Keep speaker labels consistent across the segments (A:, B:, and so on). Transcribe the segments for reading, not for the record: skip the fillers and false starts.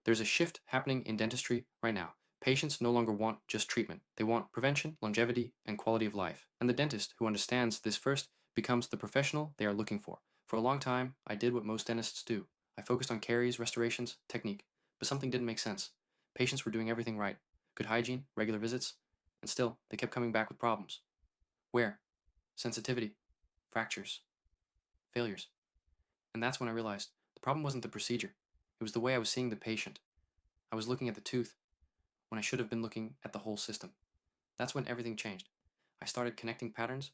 A: There's a shift happening in dentistry right now. Patients no longer want just treatment. They want prevention, longevity, and quality of life. And the dentist who understands this first becomes the professional they are looking for. For a long time, I did what most dentists do. I focused on caries, restorations, technique, but something didn't make sense. Patients were doing everything right. Good hygiene, regular visits, and still, they kept coming back with problems. Wear, sensitivity, fractures, failures. And that's when I realized the problem wasn't the procedure. It was the way I was seeing the patient. I was looking at the tooth when I should have been looking at the whole system. That's when everything changed. I started connecting patterns,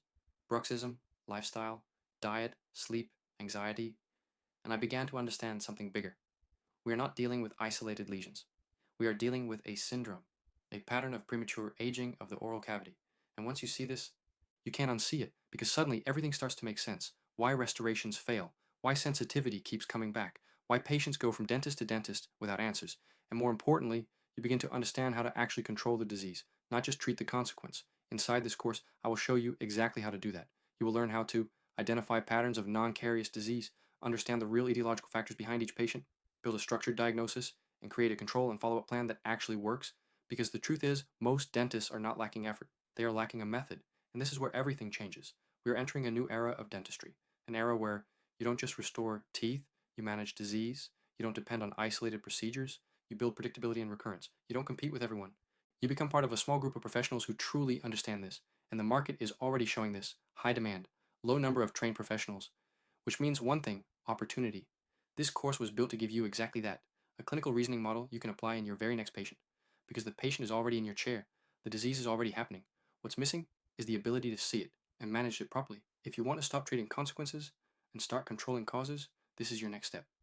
A: bruxism, lifestyle, diet, sleep, anxiety, and I began to understand something bigger. We are not dealing with isolated lesions. We are dealing with a syndrome, a pattern of premature aging of the oral cavity. And once you see this, you can't unsee it because suddenly everything starts to make sense. Why restorations fail, why sensitivity keeps coming back, why patients go from dentist to dentist without answers, and more importantly, you begin to understand how to actually control the disease, not just treat the consequence. Inside this course, I will show you exactly how to do that. You will learn how to identify patterns of non-carious disease, understand the real etiological factors behind each patient, build a structured diagnosis, and create a control and follow-up plan that actually works. Because the truth is, most dentists are not lacking effort. They are lacking a method. And this is where everything changes. We are entering a new era of dentistry, an era where you don't just restore teeth, you manage disease, you don't depend on isolated procedures, you build predictability and recurrence. You don't compete with everyone. You become part of a small group of professionals who truly understand this, and the market is already showing this high demand, low number of trained professionals, which means one thing opportunity. This course was built to give you exactly that a clinical reasoning model you can apply in your very next patient. Because the patient is already in your chair, the disease is already happening. What's missing is the ability to see it and manage it properly. If you want to stop treating consequences and start controlling causes, this is your next step.